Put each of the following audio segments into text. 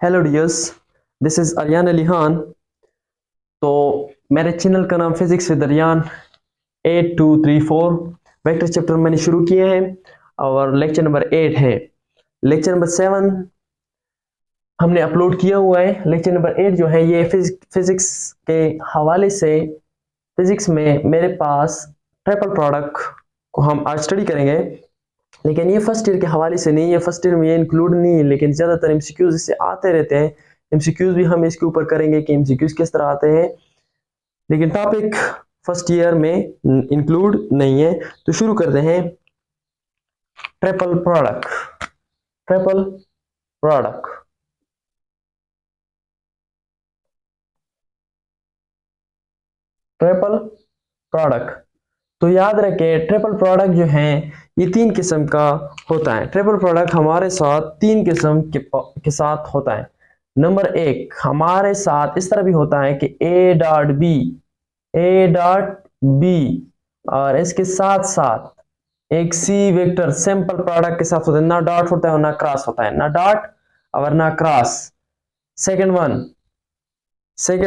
Hello dears, this is Ariyan Ali Khan. तो मेरे channel का नाम physics with Ariyan 8234 vector chapter मैंने शुरू किए हैं और लेक्चर नंबर 8 है। लेक्चर नंबर 7 हमने अपलोड किया हुआ है। लेक्चर नंबर 8 जो है ये फिजिक्स के हवाले से फिजिक्स में मेरे पास ट्रिपल प्रोडक्ट को हम आज स्टडी करेंगे, लेकिन ये फर्स्ट ईयर के हवाले से नहीं है। फर्स्ट ईयर में ये इंक्लूड नहीं है, लेकिन ज़्यादातर एमसीक्यूज इससे आते रहते हैं। एमसीक्यूज भी हम इसके ऊपर करेंगे कि एमसीक्यूज किस तरह आते हैं, लेकिन टॉपिक फर्स्ट ईयर में इंक्लूड नहीं है। तो शुरू करते हैं। Triple product, triple product, triple product. तो याद रखें ट्रिपल प्रोडक्ट जो है ये तीन किस्म का होता है। ट्रिपल प्रोडक्ट हमारे साथ तीन किस्म के साथ होता है। नंबर एक, हमारे साथ इस तरह भी होता है कि ए डॉट बी, ए डॉट बी, और इसके साथ साथ एक सी वेक्टर सिंपल प्रोडक्ट के साथ होता है। ना डॉट होता है और ना क्रॉस होता है, ना डॉट और ना क्रॉस। सेकेंड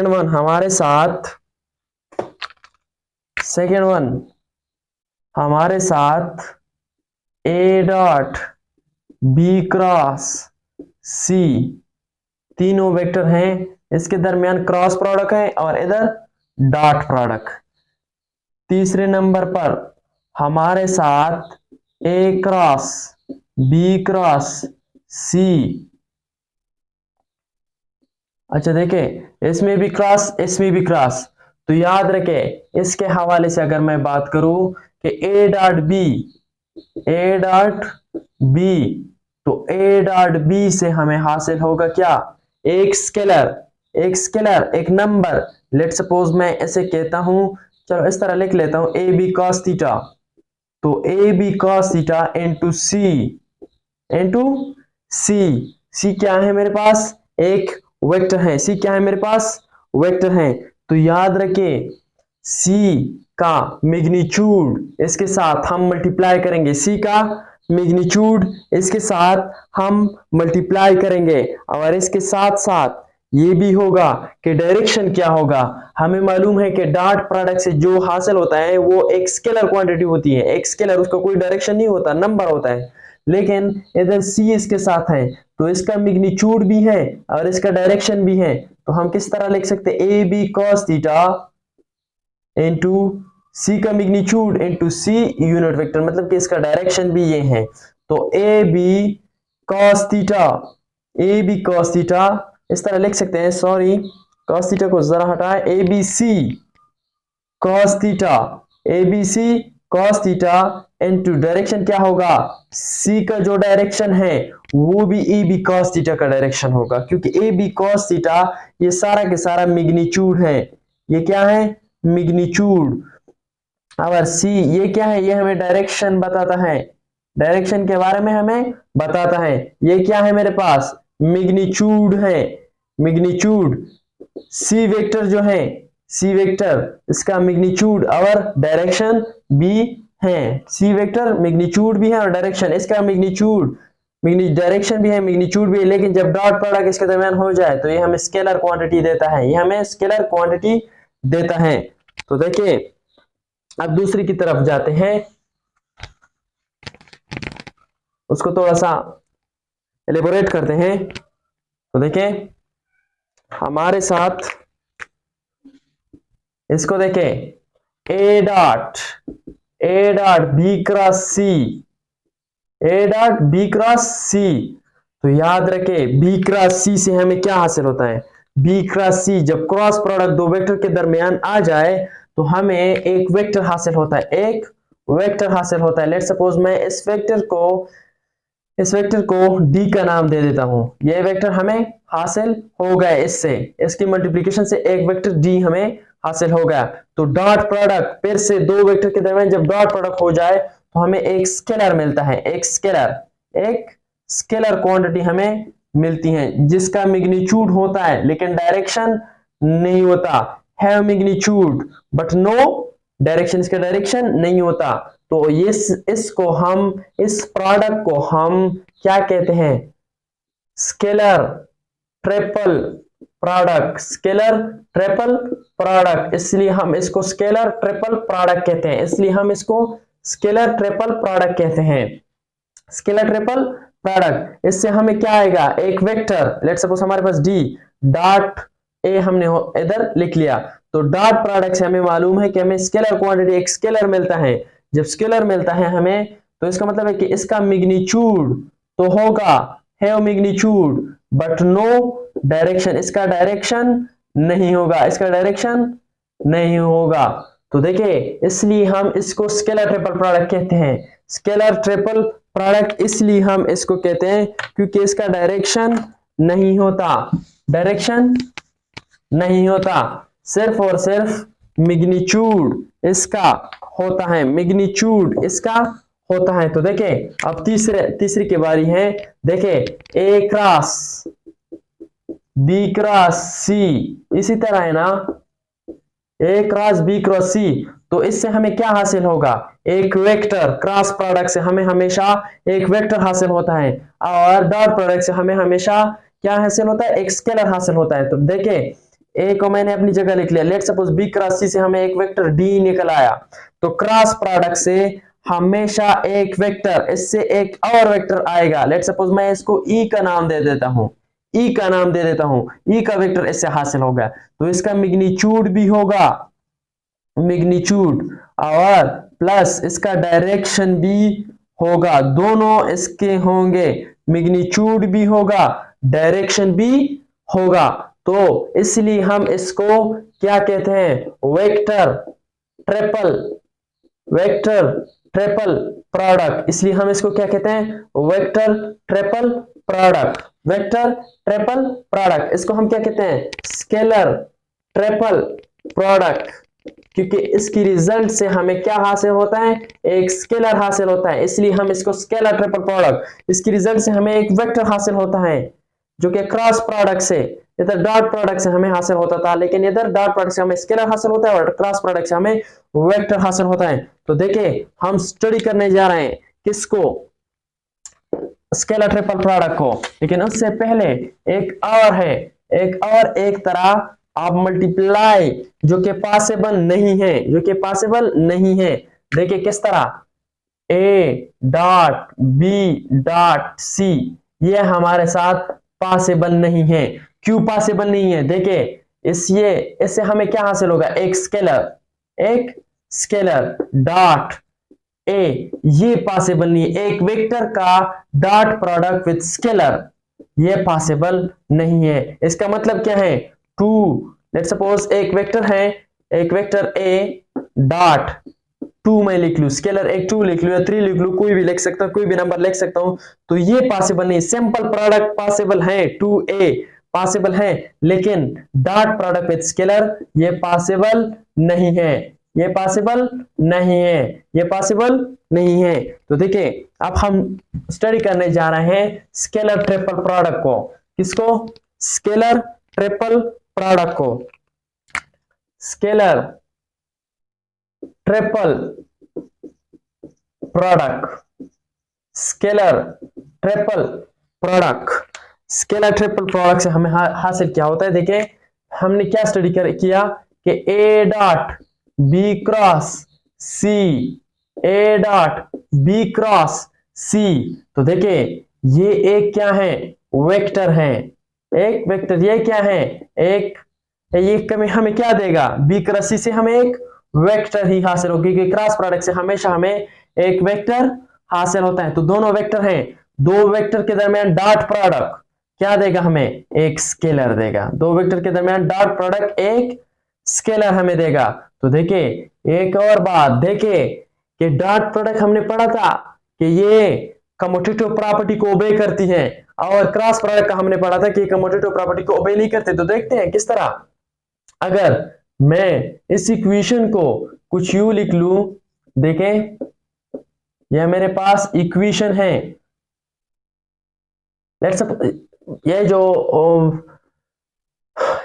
वन हमारे साथ, सेकेंड वन हमारे साथ ए डॉट बी क्रॉस सी, तीनों वेक्टर हैं, इसके दरमियान क्रॉस प्रोडक्ट है और इधर डॉट प्रोडक्ट। तीसरे नंबर पर हमारे साथ ए क्रॉस बी क्रॉस सी। अच्छा देखें, इसमें भी क्रॉस इसमें भी क्रॉस। तो याद रखें इसके हवाले से अगर मैं बात करूं कि ए डॉट बी, ए डॉट बी, तो ए डॉट बी से हमें हासिल होगा क्या? एक स्केलर, एक स्केलर, एक नंबर। लेट सपोज मैं ऐसे कहता हूं, चलो इस तरह लिख लेता हूं, ए बी कॉस थीटा। तो a B cos theta into c, into c. C क्या है मेरे पास? एक वेक्टर है। सी क्या है मेरे पास? वेक्टर है। तो याद रखें सी का मैग्नीट्यूड इसके साथ हम मल्टीप्लाई करेंगे, सी का मैग्नीट्यूड इसके साथ हम मल्टीप्लाई करेंगे, और इसके साथ साथ ये भी होगा कि डायरेक्शन क्या होगा। हमें मालूम है कि डॉट प्रोडक्ट से जो हासिल होता है वो एक स्केलर क्वांटिटी होती है। एक स्केलर, उसका कोई डायरेक्शन नहीं होता, नंबर होता है। लेकिन इधर सी इसके साथ है तो इसका मैग्नीट्यूड भी है और इसका डायरेक्शन भी है। तो हम किस तरह लिख सकते हैं? A B cos theta into c का magnitude into c unit vector, मतलब कि इसका डायरेक्शन भी ये है। तो a B cos theta, A B cos theta इस तरह लिख सकते हैं। सॉरी, कॉस थीटा को जरा हटाए। A B C cos theta, A B C cos theta into direction क्या होगा? सी का जो डायरेक्शन है वो भी ए बी कॉस थीटा का डायरेक्शन होगा, क्योंकि ए बी कॉस थीटा ये सारा के सारा मैग्नीट्यूड है। ये क्या है? मैग्नीट्यूड। और सी ये क्या है? ये हमें डायरेक्शन बताता है, डायरेक्शन के बारे में हमें बताता है। ये क्या है मेरे पास? मैग्नीट्यूड है, मैग्नीट्यूड। सी वेक्टर जो है, सी वेक्टर इसका मैग्नीट्यूड और डायरेक्शन भी है। सी वेक्टर मैग्नीट्यूड भी है और डायरेक्शन, इसका मैग्नीट्यूड डायरेक्शन भी है, मैग्नीट्यूड भी है। लेकिन जब डॉट प्रोडक्ट इसके दरमियान हो जाए तो ये हमें स्केलर क्वांटिटी देता है, ये हमें स्केलर क्वांटिटी देता है। तो देखिए अब दूसरी की तरफ जाते हैं, उसको थोड़ा सा एलिबोरेट करते हैं। तो देखें हमारे साथ, इसको देखें, a dot, a dot b cross c, a dot b cross c. तो याद रखें बी क्रॉस सी से हमें क्या हासिल होता है? बी क्रॉस सी जब क्रॉस प्रोडक्ट दो वेक्टर के दरमियान आ जाए तो हमें एक वेक्टर हासिल होता है, एक वेक्टर हासिल होता है। लेट सपोज मैं इस वेक्टर को डी का नाम दे देता हूं। ये वेक्टर हमें हासिल हो गया, इससे इसकी मल्टीप्लिकेशन से एक वेक्टर डी हमें हासिल हो गया। तो डॉट प्रोडक्ट फिर से दो वेक्टर के दरमियान जब डॉट प्रोडक्ट हो जाए तो हमें एक स्केलर मिलता है, एक स्केलर, एक स्केलर क्वांटिटी हमें मिलती है जिसका मैग्नीट्यूड होता है लेकिन डायरेक्शन नहीं होता। है मैग्नीट्यूड बट नो डायरेक्शन, इसका डायरेक्शन नहीं होता। तो इसको हम, इस प्रोडक्ट को हम क्या कहते हैं? Scalar triple product, scalar triple product, इसलिए हम इसको स्केलर ट्रिपल प्रोडक्ट कहते हैं, इसलिए हम इसको स्केलर ट्रिपल प्रोडक्ट कहते हैं। स्केलर ट्रिपल प्रोडक्ट, इससे हमें क्या आएगा, एक वेक्टर, लेट्स सपोज हमारे पास डी डॉट ए हमने इधर लिख लिया, तो डॉट प्रोडक्ट से हमें मालूम है कि हमें स्केलर क्वांटिटी एक स्केलर मिलता है। जब स्केलर मिलता है हमें, तो इसका मतलब है कि इसका मैग्नीट्यूड तो होगा have magnitude but no direction, इसका डायरेक्शन नहीं होगा, इसका डायरेक्शन नहीं होगा। तो देखिए इसलिए हम इसको स्केलर ट्रिपल प्रोडक्ट कहते हैं। स्केलर ट्रिपल प्रोडक्ट इसलिए हम इसको कहते हैं क्योंकि इसका डायरेक्शन नहीं होता, डायरेक्शन नहीं होता, सिर्फ और सिर्फ मैग्नीट्यूड इसका होता है, मैग्नीट्यूड इसका होता है। तो देखें अब तीसरी की बारी है। देखें ए क्रॉस बी क्रॉस सी, इसी तरह है ना, ए क्रॉस बी क्रॉस सी, तो इससे हमें क्या हासिल होगा, एक वेक्टर। क्रॉस प्रोडक्ट से हमें हमेशा एक वेक्टर हासिल होता है और डॉट प्रोडक्ट से हमें हमेशा क्या हासिल होता है, एक स्केलर हासिल होता है। तो देखें ए को मैंने अपनी जगह लिख लिया, लेट सपोज बी क्रॉस सी से हमें एक वेक्टर डी निकल आया, तो क्रॉस प्रोडक्ट से हमेशा एक वेक्टर, इससे एक और वेक्टर आएगा। लेट सपोज मैं इसको ई का नाम दे देता हूं, ई का नाम दे देता हूं, ई का वेक्टर इससे हासिल होगा, तो इसका मैग्नीट्यूड भी होगा, मैग्नीट्यूड, और प्लस इसका डायरेक्शन भी होगा, दोनों इसके होंगे, मैग्नीट्यूड भी होगा डायरेक्शन भी होगा। तो इसलिए हम इसको क्या कहते हैं, वेक्टर ट्रिपल प्रोडक्ट, इसलिए हम इसको क्या कहते हैं, vector triple product, vector triple product. इसको हम क्या कहते हैं, स्केलर ट्रिपल प्रोडक्ट, क्योंकि इसकी रिजल्ट से हमें क्या हासिल होता है, एक स्केलर हासिल होता है, इसलिए हम इसको स्केलर ट्रिपल प्रोडक्ट। इसकी रिजल्ट से हमें एक वेक्टर हासिल होता है जो कि क्रॉस प्रोडक्ट से, इधर डॉट प्रोडक्ट से हमें हासिल होता था, लेकिन इधर डॉट प्रोडक्ट से हमें स्केलर हासिल होता है और क्रॉस प्रोडक्ट से हमें वेक्टर हासिल होता है। तो देखिए हम स्टडी करने जा रहे हैं किसको, स्केलर ट्रिपल प्रोडक्ट को, लेकिन उससे पहले एक और है, एक तरह आप मल्टीप्लाई जो कि पॉसिबल नहीं है, जो कि पॉसिबल नहीं है। देखिए किस तरह, A dot B dot C, ये हमारे साथ पॉसिबल नहीं है। क्यों पॉसिबल नहीं है, देखिए इससे हमें क्या हासिल होगा, एक स्केलर डॉट ए, ये पॉसिबल नहीं है, एक वेक्टर का डॉट प्रोडक्ट विद स्केलर, ये पॉसिबल नहीं है। इसका मतलब क्या है, टू, लेट सपोज एक वेक्टर है, एक वेक्टर ए डॉट 2 मैं लिख लूं, स्केलर एक 2 लिख लूं या 3 लिख लूं, कोई भी लिख सकता हूं, कोई भी नंबर लिख सकता हूं, तो ये पॉसिबल नहीं। सिंपल प्रोडक्ट पॉसिबल है, 2a पॉसिबल है, लेकिन डॉट प्रोडक्ट विद स्केलर ये पॉसिबल नहीं है, ये पॉसिबल नहीं है, ये पॉसिबल नहीं है। तो देखिए अब हम स्टडी करने जा रहे हैं स्केलर ट्रिपल प्रोडक्ट को, किसको, स्केलर ट्रिपल प्रोडक्ट को, scalar triple product, scalar triple product. Scalar triple product से हमें हासिल क्या होता है, देखिए हमने क्या स्टडी किया कि ए dot b cross c, a dot b cross c, तो देखिए ये एक क्या है, वेक्टर है, एक वेक्टर, ये क्या है, एक, ये हमें क्या देगा, बी क्रॉस सी से हमें एक वेक्टर ही हासिल होगी, क्योंकि क्रॉस प्रोडक्ट से हमेशा हमें एक वेक्टर हासिल होता है। तो दोनों वेक्टर हैं, दो वेक्टर के दरमियान डॉट प्रोडक्ट क्या देगा, हमें एक स्केलर देगा, दो वेक्टर के दरमियान डॉट प्रोडक्ट एक स्केलर हमें देगा। तो देखिए एक और बात, देखिए कि डॉट प्रोडक्ट हमने पढ़ा था कि ये कम्यूटेटिव प्रॉपर्टी को ओबे करती है, और क्रॉस प्रोडक्ट का हमने पढ़ा था कि कम्यूटेटिव प्रॉपर्टी को ओबे नहीं करते। तो देखते हैं किस तरह, अगर मैं इस इक्वेशन को कुछ यूं लिख लूं, देखें यह मेरे पास इक्वेशन है, लेट्स ये जो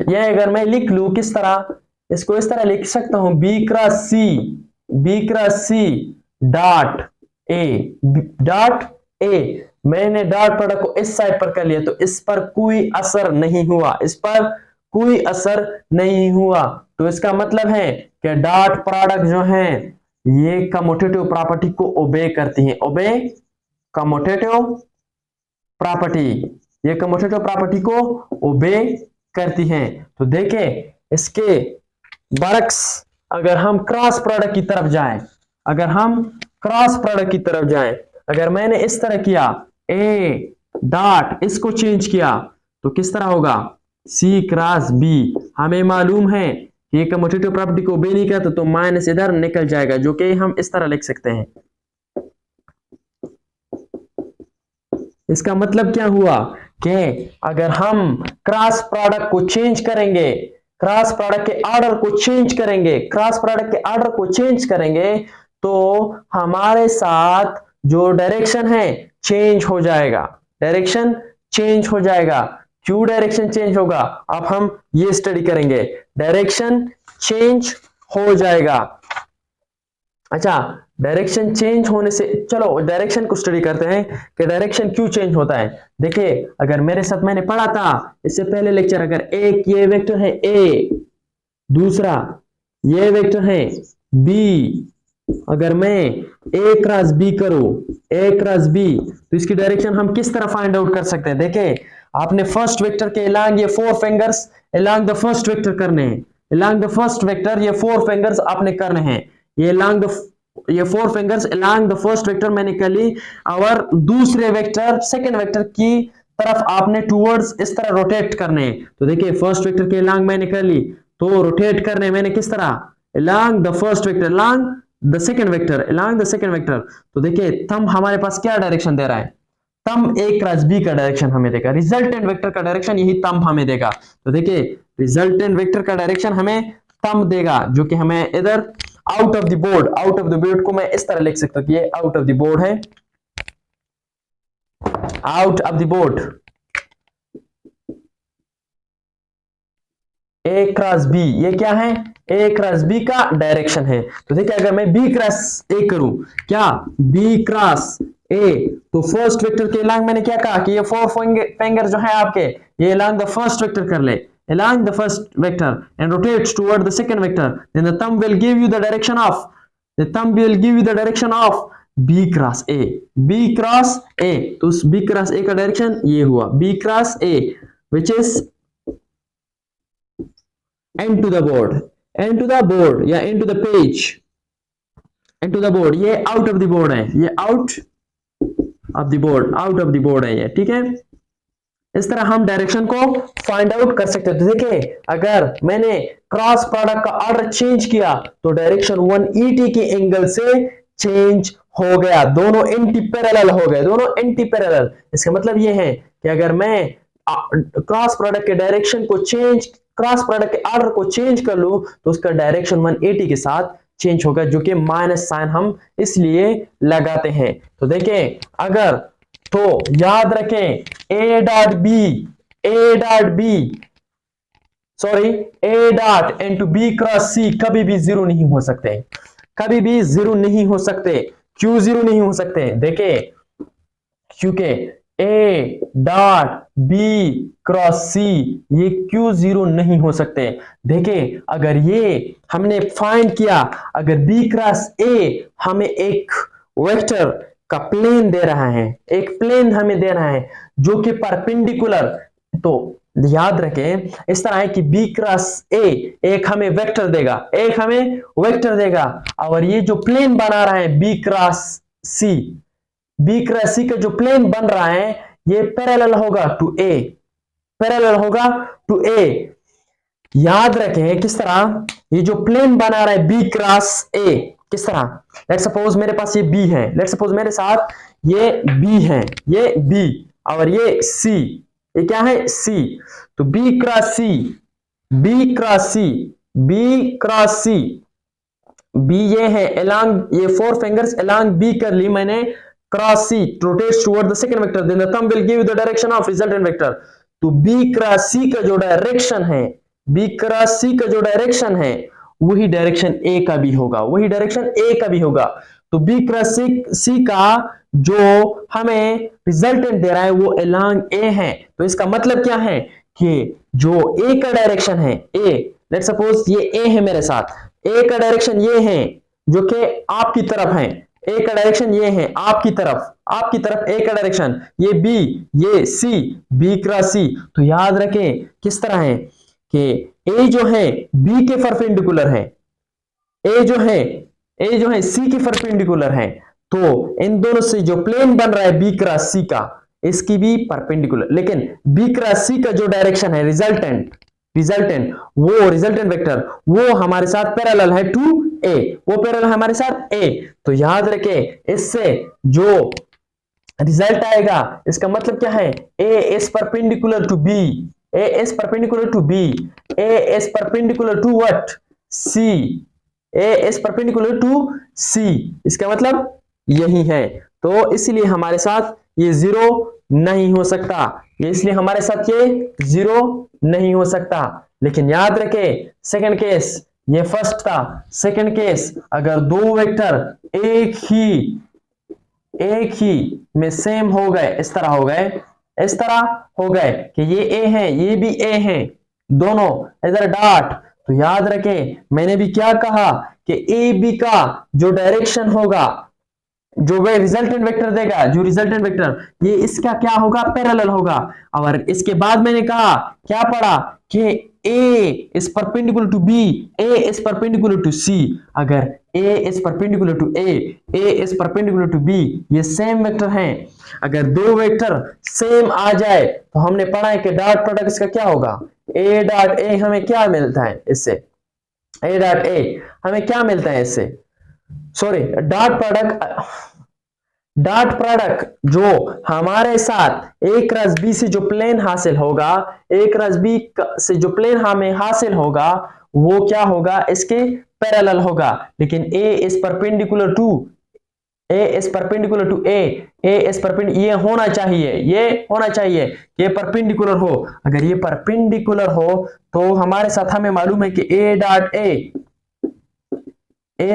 ये अगर मैं लिख लूं किस तरह, इसको इस तरह लिख सकता हूं, B cross C dot A, मैंने डॉट प्रोडक्ट को इस साइड पर कर लिया तो इस पर कोई असर नहीं हुआ, इस पर कोई असर नहीं हुआ। तो इसका मतलब है कि डॉट प्रोडक्ट जो है ये कम्यूटेटिव प्रॉपर्टी को ओबे करती है, ओबे कम्यूटेटिव प्रॉपर्टी, ये कम्यूटेटिव प्रॉपर्टी को ओबे करती है। तो देखें इसके बरक्स अगर हम क्रॉस प्रोडक्ट की तरफ जाएं, अगर हम क्रॉस प्रोडक्ट की तरफ जाएं, अगर मैंने इस तरह किया ए डॉट इसको चेंज किया तो किस तरह होगा, सी क्रॉस बी। हमें मालूम है कि ये कम्यूटेटिव प्रॉपर्टी को ओबे नहीं करता तो माइनस इधर निकल जाएगा, जो कि हम इस तरह लिख सकते हैं। इसका मतलब क्या हुआ कि अगर हम क्रॉस प्रोडक्ट को चेंज करेंगे, क्रॉस प्रोडक्ट के ऑर्डर को चेंज करेंगे, क्रॉस प्रोडक्ट के ऑर्डर को चेंज करेंगे तो हमारे साथ जो डायरेक्शन है चेंज हो जाएगा, डायरेक्शन चेंज हो जाएगा। क्यों डायरेक्शन चेंज होगा, अब हम ये स्टडी करेंगे, डायरेक्शन चेंज हो जाएगा। अच्छा, डायरेक्शन चेंज होने से, चलो डायरेक्शन को स्टडी करते हैं कि डायरेक्शन क्यों चेंज होता है। देखिए अगर मेरे साथ मैंने पढ़ा था इससे पहले लेक्चर, अगर एक ये वेक्टर है ए, दूसरा ये वेक्टर है बी, अगर मैं ए क्रॉस बी करूं, ए क्रॉस बी, तो इसकी डायरेक्शन हम किस तरह फाइंड आउट कर सकते हैं। देखिए आपने फर्स्ट वेक्टर के अलोंग ये 4 fingers along the first vector करने हैं, अलोंग द फर्स्ट वेक्टर ये 4 फिंगर्स आपने करने हैं, ये अलोंग द ये 4 fingers along the first vector मैंने कर ली, और दूसरे वेक्टर सेकंड वेक्टर की तरफ आपने टूवर्ड्स इस तरह रोटेट करने हैं। तो देखिए फर्स्ट वेक्टर के अलोंग मैंने कर ली, तो रोटेट करने मैंने किस तरह, along the first vector along the second vector, along the second vector. तो देखिए थंब हमारे पास क्या डायरेक्शन दे रहा है, थंब ए क्रॉस बी का डायरेक्शन हमें देगा, रिजल्टेंट वेक्टर का डायरेक्शन यही थंब हमें देगा। तो देखिए रिजल्टेंट वेक्टर का डायरेक्शन हमें थंब देगा, जो कि हमें इधर out of the board, out of the board को मैं इस तरह लिख सकता हूं कि ये आउट ऑफ द बोर्ड है, out of the board, A cross B, ये क्या है, ए क्रॉस बी का डायरेक्शन है। तो देखिए अगर मैं बी क्रॉस ए करूं, क्या बी क्रॉस ए, तो फर्स्ट वेक्टर के अलोंग मैंने क्या कहा कि ये 4 फिंगर जो है आपके, ये अलोंग द फर्स्ट वेक्टर कर ले, along the first vector and rotates toward the second vector, then the thumb will give you the direction of, the thumb will give you the direction of b cross a, b cross a। तो उस b cross a का direction ये हुआ b cross a, which is into the board, into the board या into the page, into the board, ये out of the board है, ये out of the board, out of the board है ये, ठीक है। इस तरह हम डायरेक्शन को फाइंड आउट कर सकते हैं। तो देखिए अगर मैंने क्रॉस प्रोडक्ट का ऑर्डर चेंज किया तो डायरेक्शन 180 के एंगल से चेंज हो गया, दोनों एंटी पैरेलल हो गए, दोनों एंटी पैरेलल। इसका मतलब ये है कि अगर मैं क्रॉस प्रोडक्ट के डायरेक्शन को चेंज, क्रॉस प्रोडक्ट के ऑर्डर को चेंज कर लूं तो उसका डायरेक्शन 180 के साथ चेंज होगा, जो कि माइनस साइन हम इसलिए लगाते हैं। तो देखें अगर, तो याद रखें a dot B, A dot b, sorry a dot into b cross c कभी भी जीरो नहीं हो सकते, कभी भी जीरो नहीं हो सकते। क्यों जीरो नहीं हो सकते, देखिए क्योंकि ए डॉट बी क्रॉस सी ये क्यों जीरो नहीं हो सकते। देखिए अगर ये हमने फाइंड किया, अगर बी क्रॉस ए हमें एक वेक्टर का प्लेन दे रहा है, एक प्लेन हमें दे रहा है जो कि परपेंडिकुलर, तो याद रखें इस तरह है कि बी क्रॉस ए एक हमें वेक्टर देगा, एक हमें वेक्टर देगा, और ये जो प्लेन बना रहा है B cross c, B cross C का जो प्लेन बन रहा है ये पैरेलल होगा टू ए, पैरेलल होगा टू ए। याद रखें किस तरह, ये जो प्लेन बना रहा है बी क्रॉस ए, किस तरह, लेट सपोज मेरे पास ये बी है, लेट सपोज मेरे साथ ये बी है, ये बी और ये सी, ये क्या है सी, तो B cross c, B cross c, B cross c, B ये है along, ये 4 फिंगर्स along बी कर ली मैंने, cross C rotates toward the second vector, then the thumb will give you the direction of resultant vector. तो B cross C का जो direction है, बी क्रॉस सी का जो डायरेक्शन है वही डायरेक्शन ए का भी होगा, वही डायरेक्शन ए का भी होगा। तो बी क्रॉस सी का जो हमें रिजल्टेंट दे रहा है वो अलोंग ए है। तो इसका मतलब क्या है कि जो ए का डायरेक्शन है, ए लेट सपोज ये ए है मेरे साथ, ए का डायरेक्शन ये है जो कि आपकी तरफ है, ए का डायरेक्शन ये है आपकी तरफ ए का डायरेक्शन, ये बी, ये सी, बी क्रॉस सी। तो याद रखें किस तरह है कि ए जो है बी के परपेंडिकुलर है, ए जो है सी के परपेंडिकुलर है। तो इन दोनों से जो प्लेन बन रहा है बी क्रॉस सी का, इसकी भी परपेंडिकुलर, लेकिन बी क्रॉस सी का जो डायरेक्शन है रिजल्टेंट वो रिजल्टेंट वेक्टर वो हमारे साथ पैरेलल है टू ए, वो पैरेलल है हमारे साथ ए। तो याद रखें इससे जो रिजल्ट आएगा इसका मतलब क्या है, a is perpendicular to b, a is perpendicular to b, a is perpendicular to what, c, a is perpendicular to c. इसका मतलब यही है। तो इसलिए हमारे साथ ये जीरो नहीं हो सकता, इसलिए हमारे साथ ये जीरो नहीं हो सकता। लेकिन याद रखें सेकंड केस, ये फर्स्ट था, सेकंड केस अगर दो वेक्टर एक ही में सेम हो गए, इस तरह हो गए कि ये ए है ये भी ए है, दोनों इधर डॉट, तो याद रखें मैंने भी क्या कहा कि ए बी का जो डायरेक्शन होगा, जो वे रिजल्टेंट वेक्टर देगा, जो रिजल्टेंट वेक्टर ये इसका क्या होगा, पैरेलल होगा। और इसके बाद मैंने कहा क्या पढ़ा कि A is perpendicular to B, A is perpendicular to C। अगर A is perpendicular to A is perpendicular to B, ये सेम वेक्टर हैं। अगर दो वेक्टर सेम आ जाए तो हमने पढ़ा है कि डॉट प्रोडक्ट इसका क्या होगा, A डॉट A हमें क्या मिलता है इससे, A डॉट A हमें क्या मिलता है इससे, सॉरी डॉट प्रोडक्ट जो हमारे साथ ए क्रॉस बी से जो प्लेन हासिल होगा, ए क्रॉस बी से जो प्लेन हमें हासिल होगा वो क्या होगा, इसके पैरेलल होगा। लेकिन ए इज परपेंडिकुलर टू ए, ये होना चाहिए ये परपेंडिकुलर हो। अगर ये परपेंडिकुलर हो तो हमारे साथ हमें मालूम है कि ए डॉट ए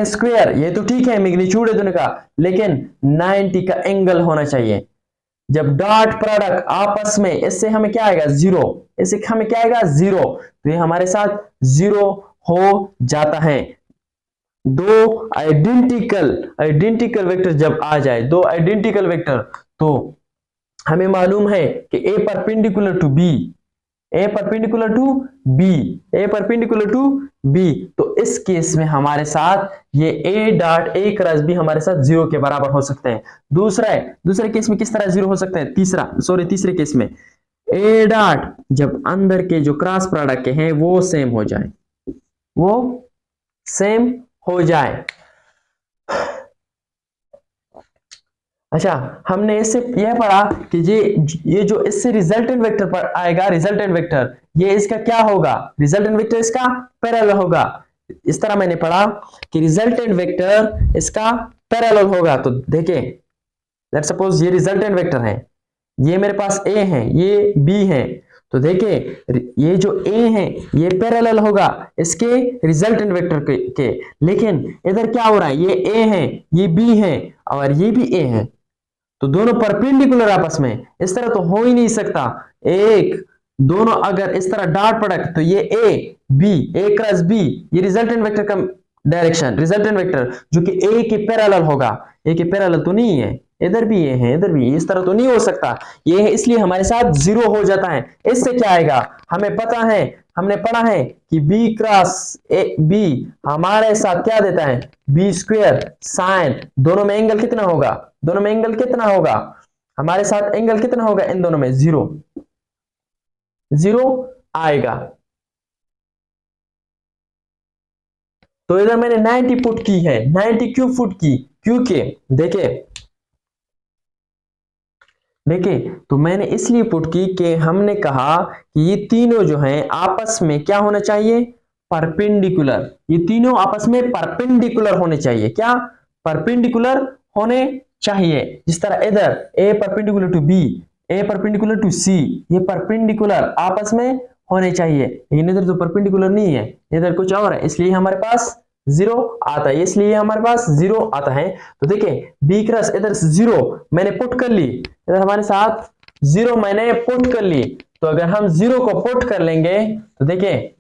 स्क्वायर, ये तो ठीक है मैग्नीट्यूड है दोनों का, लेकिन 90 का एंगल होना चाहिए। जब डॉट प्रोडक्ट आपस में, इससे हमें क्या आएगा जीरो, इससे हमें क्या आएगा जीरो, तो ये हमारे साथ जीरो हो जाता है। दो आइडेंटिकल वेक्टर जब आ जाए, दो आइडेंटिकल वेक्टर, तो हमें मालूम है कि ए परपेंडिकुलर टू बी, तो इस केस में हमारे साथ ये A dot A cross B हमारे साथ जीरो के बराबर हो सकते हैं। दूसरे केस में किस तरह जीरो हो सकते हैं, तीसरे केस में ए डॉट जब अंदर के जो क्रॉस प्रोडक्ट के हैं वो सेम हो जाए। अच्छा, हमने इससे यह पढ़ा कि ये जो इससे रिजल्टेंट वेक्टर पर आएगा, रिजल्टेंट वेक्टर ये इसका क्या होगा, रिजल्टेंट वेक्टर इसका पैरेलल होगा। इस तरह मैंने पढ़ा कि रिजल्टेंट वेक्टर इसका पैरेलल होगा। तो देखिए लेट्स सपोज ये रिजल्टेंट वेक्टर है, ये मेरे पास ए है ये बी है, तो देखिए ये जो ए है ये पैरेलल होगा इसके रिजल्टेंट वेक्टर के। लेकिन इधर क्या हो रहा है, ये ए है ये बी है और ये भी ए है, तो दोनों परपेंडिकुलर आपस में, इस तरह तो हो ही नहीं सकता। दोनों अगर इस तरह डॉट प्रोडक्ट, तो ये ए क्रॉस बी, ये रिजल्टेंट वेक्टर का डायरेक्शन, रिजल्टेंट वेक्टर जो कि ए के पैरेलल होगा, ए के पैरेलल तो नहीं है, इधर भी ये है इधर भी, इस तरह तो नहीं हो सकता ये है, इसलिए हमारे साथ जीरो हो जाता है। इससे क्या आएगा, हमें पता है, हमने पढ़ा है कि बी क्रॉस बी हमारे साथ क्या देता है, बी स्क्वायर साइन, दोनों में एंगल कितना होगा, हमारे साथ एंगल कितना होगा, इन दोनों में जीरो आएगा। तो इधर मैंने 90 पुट की है, 90 क्यों पुट की, क्योंकि देखिए तो मैंने इसलिए पुट की कि हमने कहा कि ये तीनों जो हैं आपस में क्या होना चाहिए, परपेंडिकुलर, ये तीनों आपस में परपेंडिकुलर होने चाहिए। क्या परपेंडिकुलर होने चाहिए, जिस तरह इधर a perpendicular to b, a perpendicular to c, ये परपेंडिकुलर आपस में होने चाहिए। लेकिन इधर तो परपेंडिकुलर नहीं है, इधर कुछ और है, इसलिए हमारे पास जीरो आता है, इसलिए हमारे पास जीरो आता है। तो देखिए बी क्रॉस इधर जीरो मैंने पुट कर ली, इधर हमारे साथ जीरो मैंने पुट कर ली। तो अगर हम जीरो को पुट कर लेंगे तो देखिए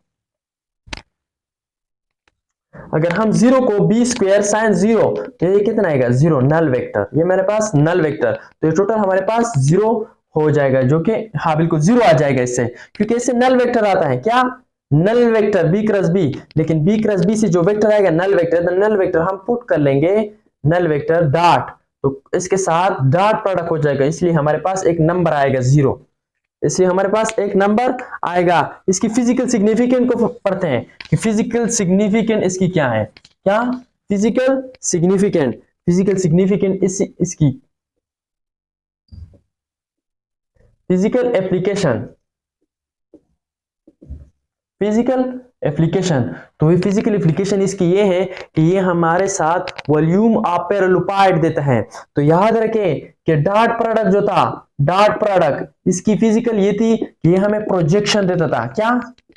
अगर हम जीरो को बी स्क्वायर साइन जीरो, तो ये कितना आएगा जीरो, नल वेक्टर, ये मेरे पास नल वेक्टर। तो ये टोटल हमारे पास जीरो हो जाएगा, जो कि हाँ बिल्कुल जीरो आ जाएगा इससे, क्योंकि इससे नल वेक्टर आता है, क्या null vector B cross B. लेकिन बी क्रॉस बी से जो वेक्टर आएगा नल वेक्टर, तो नल वेक्टर हम पुट कर लेंगे नल वेक्टर डॉट, तो इसके साथ डॉट प्रोडक्ट हो जाएगा, इसलिए हमारे पास एक नंबर आएगा जीरो, इसलिए हमारे पास एक नंबर आएगा। इसकी फिजिकल सिग्निफिकेंट को पढ़ते हैं कि फिजिकल सिग्निफिकेंट इसकी क्या है, क्या फिजिकल सिग्निफिकेंट, फिजिकल सिग्निफिकेंट इसकी फिजिकल एप्लीकेशन, फिजिकल एप्लीकेशन। तो ये फिजिकल एप्लीकेशन इसकी ये है कि ये हमारे साथ वॉल्यूम ऑफ पैरेललोपाइड देता है। तो याद रखें कि डॉट प्रोडक्ट जो था, डॉट प्रोडक्ट इसकी फिजिकल ये थी कि ये हमें प्रोजेक्शन देता था, क्या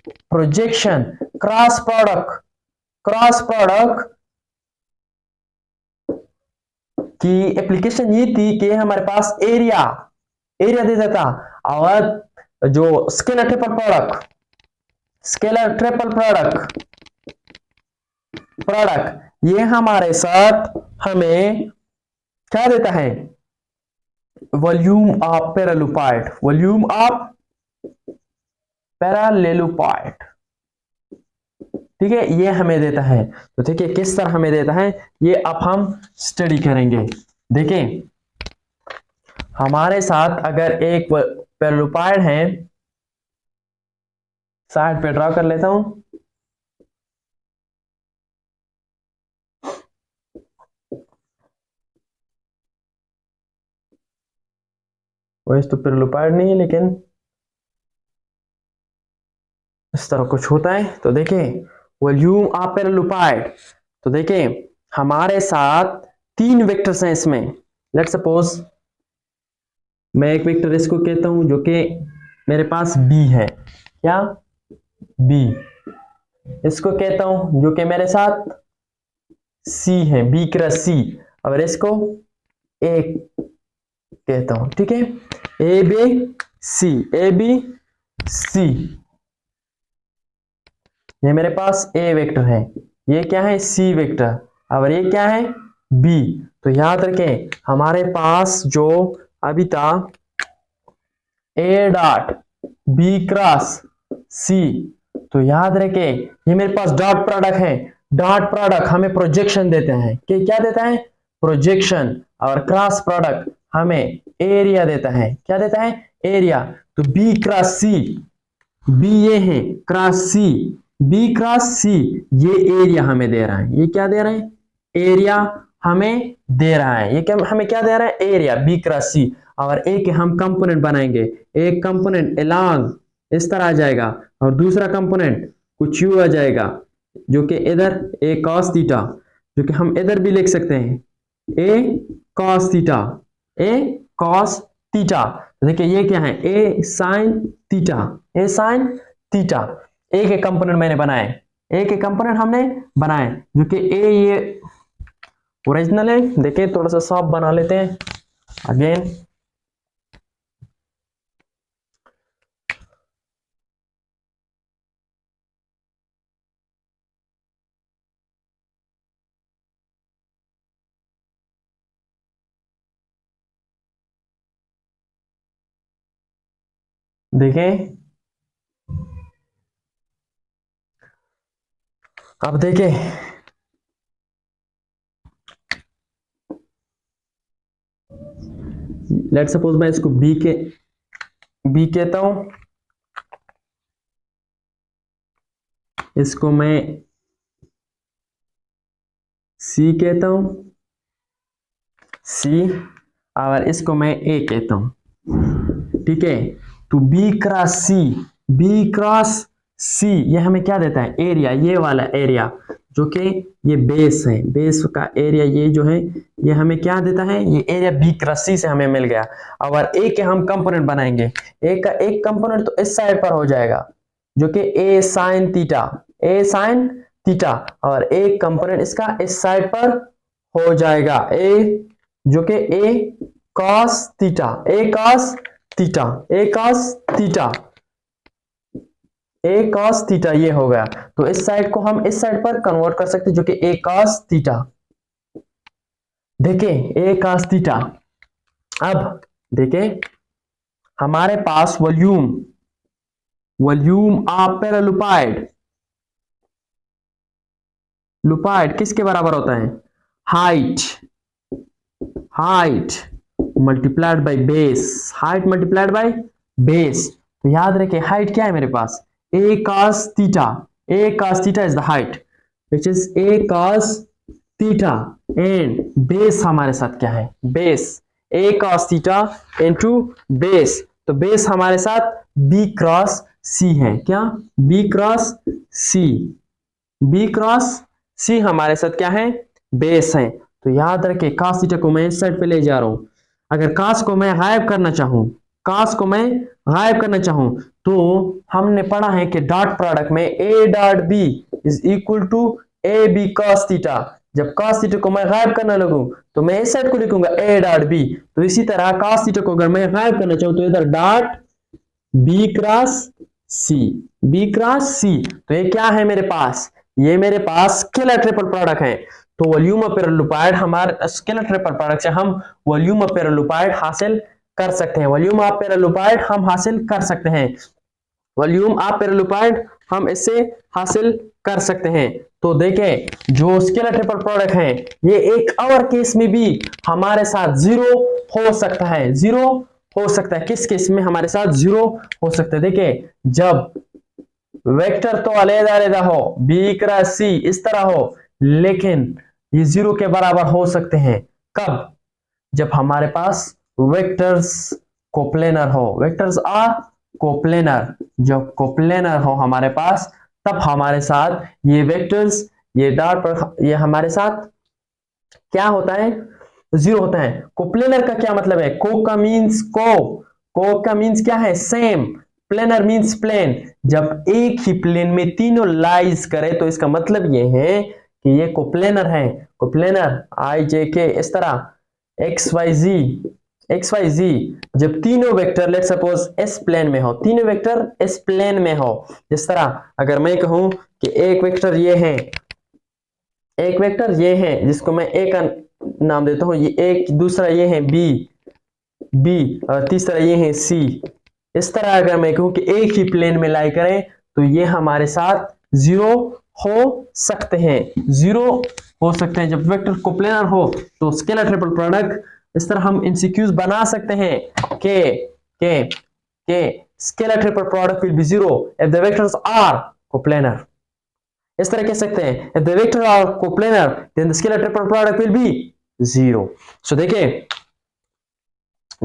projection. Cross product, cross product की एप्लीकेशन ये थी कि हमारे पास एरिया, एरिया देता था। और जो scalar triple product, scalar triple product, product ये हमारे साथ हमें क्या देता है, वॉल्यूम ऑफ पैरेललोपाइड, वॉल्यूम ऑफ पैरेललोपाइड, ठीक है, ये हमें देता है। तो देखिए किस तरह हमें देता है ये अब हम स्टडी करेंगे। देखिए हमारे साथ अगर एक पैरेललोपाइड है, साइड पे ड्रॉ कर लेता हूं, वैसे तो पैरेललोपाइड नहीं है लेकिन इस तरह कुछ होता है। तो देखिए वॉल्यूम ऑफ पैरेललोपाइड, तो देखिए हमारे साथ तीन वेक्टर्स हैं इसमें। लेट्स सपोज मैं एक वेक्टर इसको कहता हूं जो कि मेरे पास बी है, क्या बी, इसको कहता हूं जो कि मेरे साथ सी है, बी क्रॉस सी, और इसको ए कहता हूं, ठीक है, ए बी सी, ए बी सी, ये मेरे पास ए वेक्टर है, ये क्या है सी वेक्टर, और ये क्या है बी। तो याद रखें हमारे पास जो अभी था ए डॉट बी क्रॉस सी, तो याद रखें ये मेरे पास डॉट प्रोडक्ट है, डॉट प्रोडक्ट हमें प्रोजेक्शन देते हैं, कि क्या देता है प्रोजेक्शन, और क्रॉस प्रोडक्ट हमें एरिया देता है, क्या देता है एरिया। तो बी क्रॉस सी, बी ये है क्रॉस सी, बी क्रॉस सी ये एरिया हमें दे रहा है, ये क्या दे रहा है एरिया हमें दे रहा है, ये क्या हमें क्या दे रहा है एरिया बी क्रॉस सी। और एक हम कंपोनेंट बनाएंगे, एक कंपोनेंट एलॉन्ग इस तरह आ जाएगा, और दूसरा कंपोनेंट कुछ यू आ जाएगा जो कि इधर ए कॉस थीटा, जो कि हम इधर भी लिख सकते हैं ए cos theta, a cos theta. देखिए ये क्या है ए साइन थीटा, ए साइन थीटा। एक एक कंपोनेंट मैंने बनाए, एक एक कंपोनेंट हमने बनाए, जो कि ए ये ओरिजिनल है। देखिए थोड़ा सा सॉफ्ट बना लेते हैं अगेन, देखें अब देखें लेट सपोज मैं इसको बी कहता हूं, इसको मैं सी कहता हूं, सी, और इसको मैं ए कहता हूं, ठीक है। तो B cross c, B cross सी ये हमें क्या देता है एरिया, ये वाला एरिया जो कि ये बेस है, बेस का एरिया ये जो है ये हमें क्या देता है, ये एरिया बी क्रॉस सी से हमें मिल गया। और ए के हम कंपोनेंट बनाएंगे, ए का एक कंपोनेंट तो इस साइड पर हो जाएगा जो कि ए साइन थीटा, ए साइन थीटा, और एक कंपोनेंट इसका इस साइड पर हो जाएगा ए, जो कि ए cos theta, a cos theta, a cos theta, a cos theta, ये हो गया। तो इस साइड को हम इस साइड पर कन्वर्ट कर सकते हैं, जो कि ए कॉस थीटा। देखें ए कॉस थीटा। अब देखें हमारे पास वॉल्यूम, वॉल्यूम ऑफ पैरेललोपाइड, लुपाइड किसके बराबर होता है? Height, height multiplied by base, height multiplied by base. तो याद रखिए हाइट क्या है मेरे पास? A cos theta, a cos theta is the height which is a cos theta, and base हमारे साथ क्या है? Base, a cos theta into base. तो बेस हमारे साथ बी क्रॉस सी है। क्या? B cross c, B cross सी हमारे साथ क्या है? बेस है। तो याद रखे cos थीटा को मैं इस साइड पे ले जा रहा हूं। अगर cos को मैं गायब करना चाहूं, cos को मैं गायब करना चाहूं, तो हमने पढ़ा है कि डॉट प्रोडक्ट में a dot b is equal to A B cos theta. जब cos थीटा को मैं गायब करना लगूं तो मैं इस साइड को लिखूंगा a डॉट b। तो इसी तरह cos थीटा को अगर मैं गायब करना चाहूं तो इधर dot b cross c, b cross c। तो ये क्या है मेरे पास? ये मेरे पास स्केलर ट्रिपल प्रोडक्ट है। तो वॉल्यूम ऑफ पैरेललोपाइड, हमारे स्केलर ट्रिपल प्रोडक्ट से हम वॉल्यूम ऑफ पैरेललोपाइड हासिल कर सकते हैं। वॉल्यूम ऑफ पैरेललोपाइड हम हासिल कर सकते हैं, वॉल्यूम ऑफ पैरेललोपाइड हम इससे हासिल कर सकते हैं। तो देखें जो स्केलर ट्रिपल प्रोडक्ट है ये एक और केस में भी हमारे साथ जीरो हो सकता है, जीरो हो सकता है। किस केस में हमारे साथ जीरो हो सकता है? देखिए जब वेक्टर तो अलग-अलग हो, बी क्रॉस सी इस तरह हो, लेकिन ये जीरो के बराबर हो सकते हैं। कब? जब हमारे पास वेक्टर्स कोप्लेनर हो, वेक्टर्स आर कोप्लेनर, जब कोप्लेनर हो हमारे पास, तब हमारे साथ ये वेक्टर्स, ये डॉट पर, ये हमारे साथ क्या होता है? जीरो होता है। कोप्लेनर का क्या मतलब है? को का मीन्स को का मीन्स क्या है? सेम। Planar means plane. जब एक ही प्लेन में तीनों लाइज करे तो इसका मतलब ये है कि ये कोप्लेनर है। कोप्लेनर आई जे के इस तरह x y z, x y z, जब तीनों vector let suppose S plane में हो, तीनों वेक्टर एस प्लेन में हो। जिस तरह अगर मैं कहूं कि एक वेक्टर ये है, एक वेक्टर ये है जिसको मैं ए का नाम देता हूं, ये एक, दूसरा ये है बी, बी, और तीसरा ये है सी। इस तरह अगर मैं कहूं कि एक ही प्लेन में लाई करें तो ये हमारे साथ जीरो हो सकते हैं, जीरो हो सकते हैं। जब वेक्टर कोप्लेनर हो तो स्केलर ट्रिपल प्रोडक्ट इस तरह हम इंसिक्यूज बना सकते हैं के scalar triple product will be zero if the vectors are coplanar. इस तरह कह सकते हैं if the vector are coplanar then the scalar triple product will be zero। so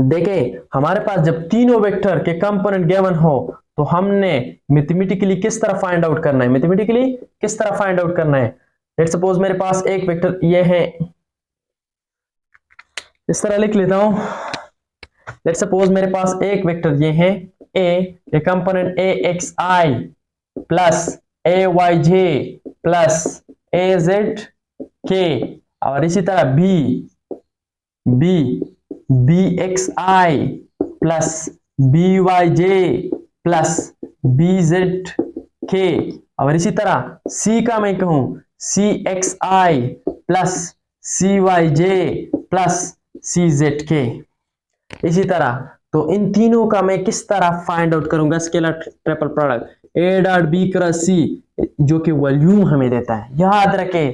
देखें हमारे पास जब तीनों वेक्टर के कंपोनेंट गिवन हो तो हमने मैथमेटिकली किस तरह फाइंड आउट करना है, मैथमेटिकली किस तरह फाइंड आउट करना है। लेट सपोज मेरे पास एक वेक्टर ये है, इस तरह लिख लेता हूं। लेट सपोज मेरे पास एक वेक्टर ये है A component A x I plus A y J plus A z K, और इसी तरह B x I plus B y J plus B z K, और इसी तरह सी का मैं कहूं C x I plus C y J plus C z K. इसी तरह तो इन तीनों का मैं किस तरह फाइंड आउट करूंगा scalar triple product, a dot b cross c, जो कि वॉल्यूम हमें देता है। याद रखें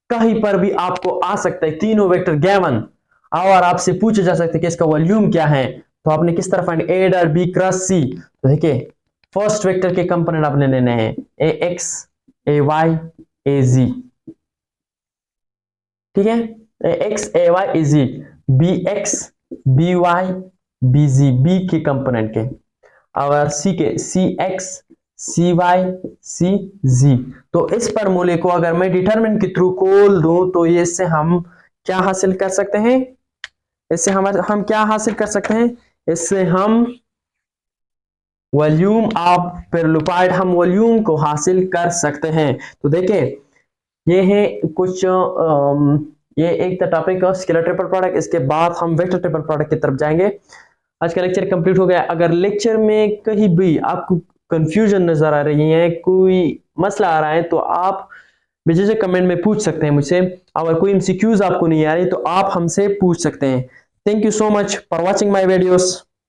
कहीं पर भी आपको आ सकता है तीनों वेक्टर गिवन और आपसे पूछा जा सकता है कि इसका वॉल्यूम क्या है, तो आपने किस तरह find, a dot b cross c. तो देखिए फर्स्ट वेक्टर के कंपोनेंट आपने लेने हैं ए x a y a z, ठीक है, a x a y a z, b x b y b z, b के कंपोनेंट के, और सी के सी एक्स सी वाई सी जी। तो इस फॉर्मूले को अगर मैं डिटरमिनेंट के थ्रू खोल दूं तो ये इससे हम क्या हासिल कर सकते हैं, इससे हम क्या हासिल कर सकते हैं, इससे हम वॉल्यूम ऑफ पैरेललोपाइड, हम वॉल्यूम को हासिल कर सकते हैं। तो देखें ये है कुछ ये एक था टॉपिक स्केलर ट्रिपल प्रोडक्ट। इसके बाद हम वेक्टर ट्रिपल प्रोडक्ट की तरफ जाएंगे। आज का लेक्चर कंप्लीट हो गया। अगर लेक्चर में कहीं भी आपको कंफ्यूजन नजर आ रही है, कोई मसला आ रहा है, तो आप बेझिझक कमेंट में पूछ सकते हैं मुझसे। अगर कोई एमसीक्यूज आपको नहीं आ रही तो आप हमसे पूछ सकते हैं। Thank you so much for watching my videos.